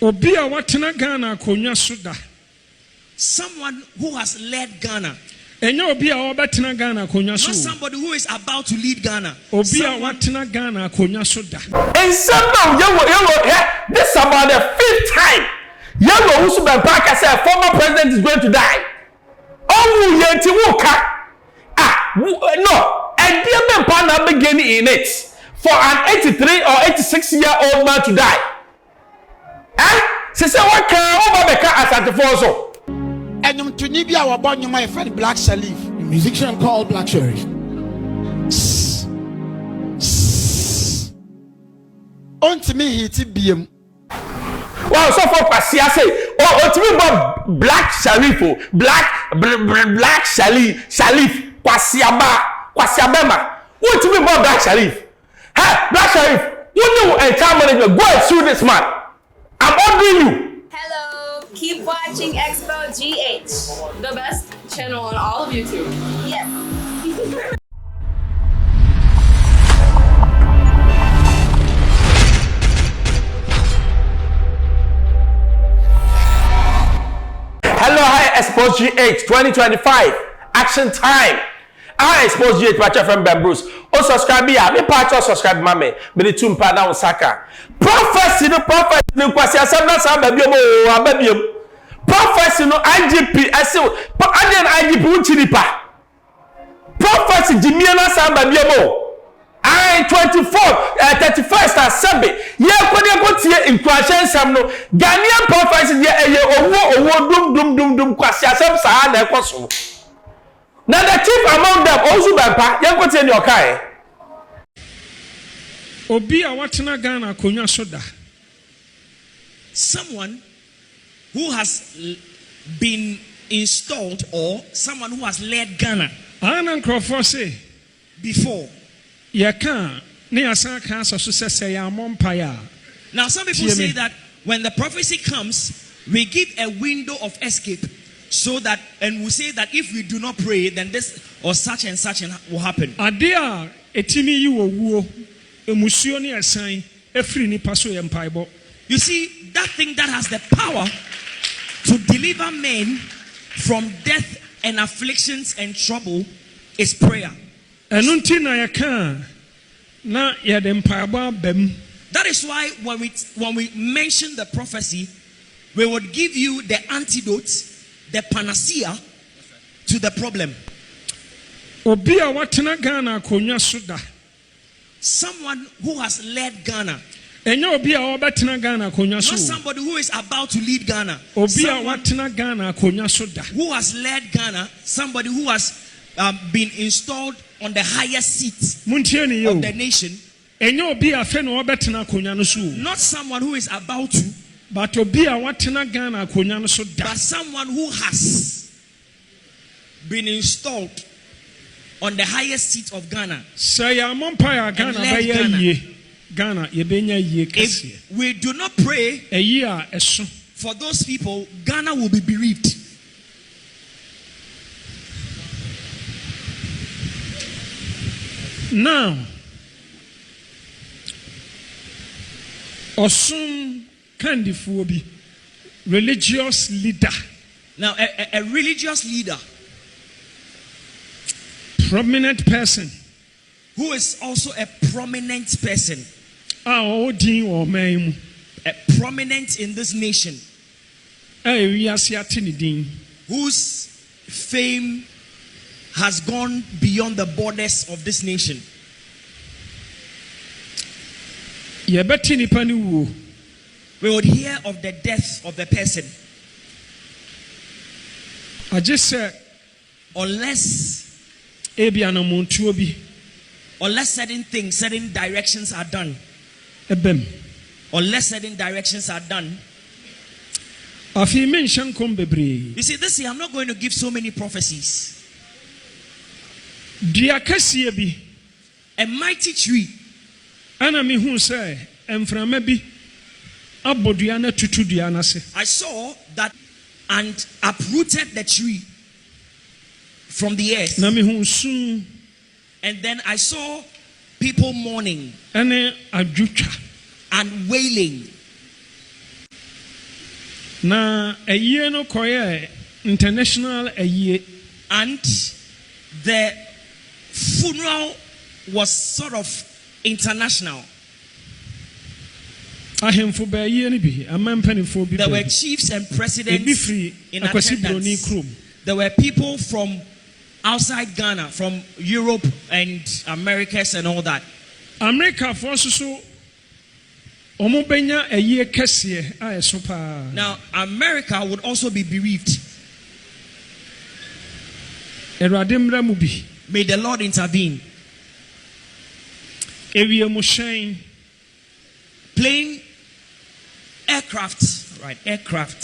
Obia watena Ghana konya suda. Someone who has led Ghana. Not somebody who is about to lead Ghana. And somehow, this is about the 5th time. Owusu Bempah said former president is going to die. No, and dear Bempah now beginning in it for an 83 or 86-year-old man to die. Say what can Bempah as at the force? And to Nibia were born my friend Black Sherif, a musician called Black Sherif. On to me, he BM. Well, so for Pasia say, oh, to me, Black Sherif, Black Sherif, Kwasiabema. What to me about Black Sherif? Hey, Black Sherif, you know, and time management, go and sue this man. I'm ordering you. Hello, keep watching Xposed GH, the best channel on all of YouTube. Yes. Hello, hi, Xposed GH 2025. Action time. I Xposed GH watcher from Bruce. Oh, subscribe here. Me patch or subscribe, mommy. Me the two partner on Saka. Prophecy, no prophecy, no kwasi asabna sa baby mo ababiam. Prophecy no IGP, I say, but IGP uchinipa. Prophecy jimiana sa baby mo. I 24, 31st and 7. Ye ko tie inquisition sam no. Ghanaian prophecy ye owo dum kwasi asab sa na ekoso. Now the chief among them Owusu Bempah ye ko tie ni okai. Someone who has been installed or someone who has led Ghana before. Now some people say that when the prophecy comes, we give a window of escape so that, and we say that if we do not pray, then this or such and such will happen. You see, that thing that has the power to deliver men from death and afflictions and trouble is prayer. That is why when we mention the prophecy, we would give you the antidote, the panacea to the problem. Someone who has led Ghana. Not somebody who is about to lead Ghana. Someone who has led Ghana. Somebody who has been installed on the highest seat of the nation. Not someone who is about to, but someone who has been installed on the highest seat of Ghana. If we do not pray for those people, Ghana will be bereaved. Now, Osun Kufuor, religious leader. Now, a religious leader, prominent person, who is also a prominent person, a prominent in this nation, whose fame has gone beyond the borders of this nation. We would hear of the death of the person. I just said, unless certain things, certain directions are done. Unless certain directions are done. You see, this year I'm not going to give so many prophecies. A mighty tree. I saw that and uprooted the tree from the earth. And then I saw people mourning and wailing. Na ayie no koye international ayie. And the funeral was sort of international. There were chiefs and presidents in attendance. There were people from outside Ghana, from Europe and Americas and all that. America for so now, America would also be bereaved. May the Lord intervene. Plane, aircraft, right? Aircraft.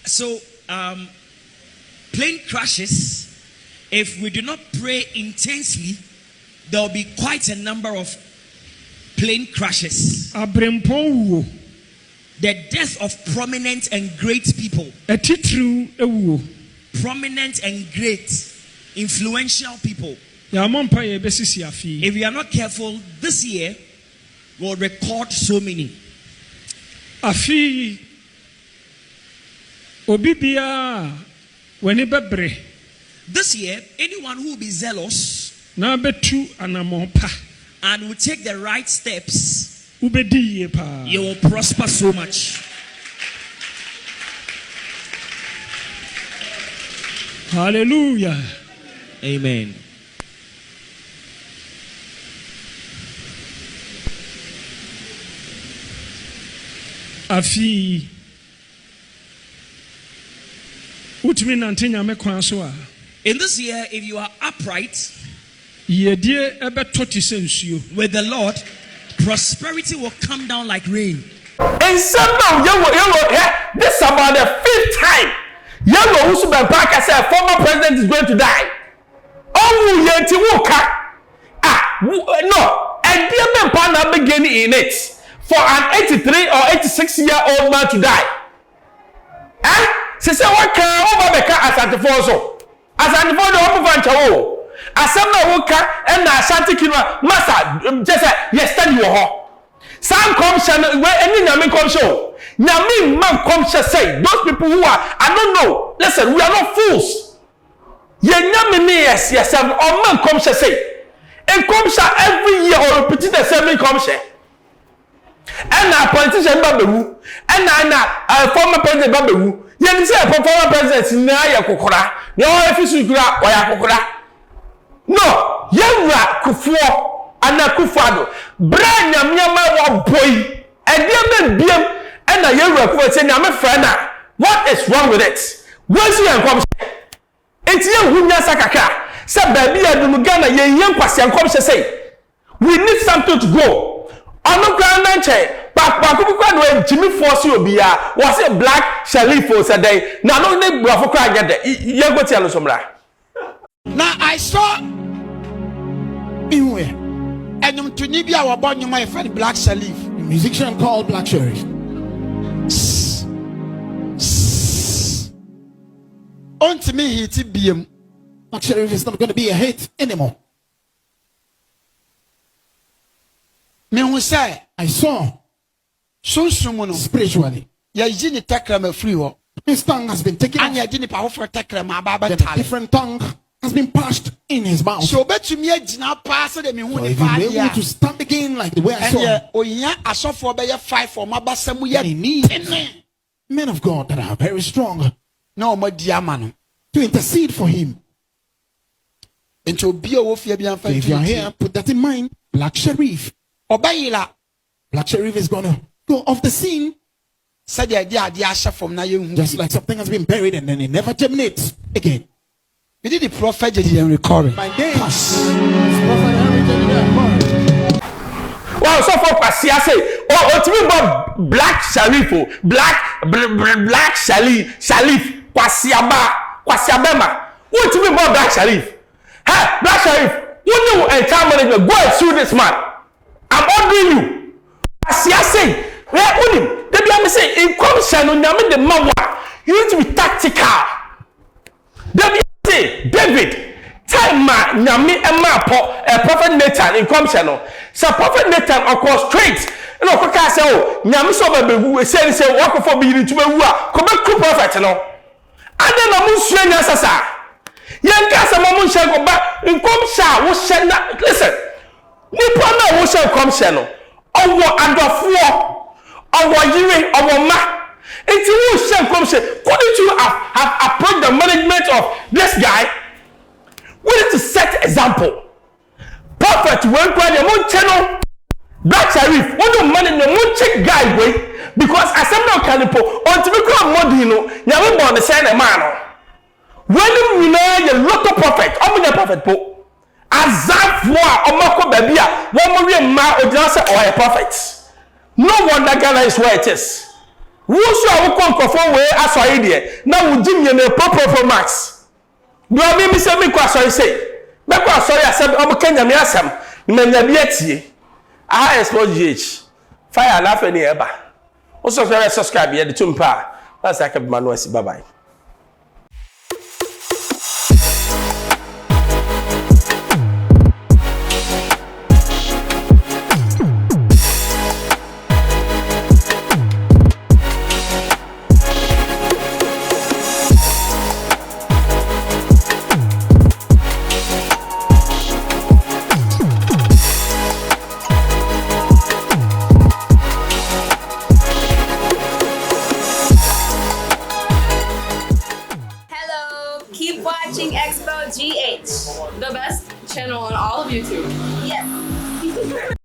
So, plane crashes. If we do not pray intensely, there will be quite a number of plane crashes. The death of prominent and great people. Prominent and great, influential people. If we are not careful, this year we'll record so many. This year, anyone who will be zealous and will take the right steps, you will prosper so much. Hallelujah. Amen. Afi utumi nante nyame kwan so a. In this year, if you are upright with the Lord, prosperity will come down like rain. And somehow, this is about the 5th time. Owusu Bempah said former president is going to die. No, and dear Bempah now beginning in it for an 83 or 86-year-old man to die. She said, what can Obameka as at the force? As I know the open venture, as some worker and a Santa Kima Master, just yes, stand you all. Some come where any Nami come show. Nami man come say, those people who are, I don't know. Listen, we are not fools. Ye Nami, yes, or man come say. And come every year or repeat the same come say. And our politician Babu, and I former president Babu. You say former president na ya kokora na o efisu kura o ya kokora no yewura Kufuor ana Kufuor bra nyamnyama wa boy e dem biem e na yewura Kufuor say nyame fra na what is wrong with it once you come enti ye hunya sakaka say baby adum Ghana ye yen kwase ankom say we need something to go ono kra na nche Pakukwa no Jimmy force you be was a black Sherif said they now no name bravo cry get there. You go tell us Now I saw in where and to Nibia were born my friend Black Sherif, a musician called Black Sherif. On to me he BM. Black Sherif is not going to be a hit anymore. Me who say I saw so spiritually. His tongue has been taken off. The different tongue has been passed in his mouth. So if you're able to stand again like the way I saw, he needs men of God that are very strong to intercede for him. So if you're here, put that in mind. Black Sherif. Black Sherif is gonna go off the scene. Just like something has been buried and then it never germinates again. We did the prophet and recording. My name is Well, so for Pasia say, oh, to me about Black Sherif, Black Sherif, Kwasiabema. What to me about Black Sherif? Hey, Black Sherif, you know entire management, go and sue this man. I'm ordering you. Pasia say, where only they be say in commission on the mawa. You need to be tactical. They be say, David, time ma nyame ema prophet Nathan in come channel. So prophet Nathan of straight. No koka say o nyame so ba bewu say wakofo bi ni tubewu a ko be ku prophet no. Ade na munsua nya sasa. Yen ka say mo munhye ko ba nkom sha wo hye na listen. Nipa na wo hye kom hye no. Owo adofo. Owo yire owo ma. Until you say, couldn't you have approached the management of this guy? We need to set example. Prophet, when the moon channel, Black Sherif, when you manage the moon check guy way, because as I'm not calipo, until we come Modino, you haven't born the same man. When you know the local prophet, I'm the prophet po. Azaf wa omako babia, one more ma or a prophet. No wonder Ghana is where it is. Wusu a wukọ nkọfọ we aso ayi de na wudi mye na proper max do me se me kwa aso say be kwa aso ya se obo kenya me asam na nya bi atie Xposed GH fire na fa ni eba o subscribe ye de tumpa that's like be manu asi bye bye. Keep watching Xposed GH, the best channel on all of YouTube. Yes.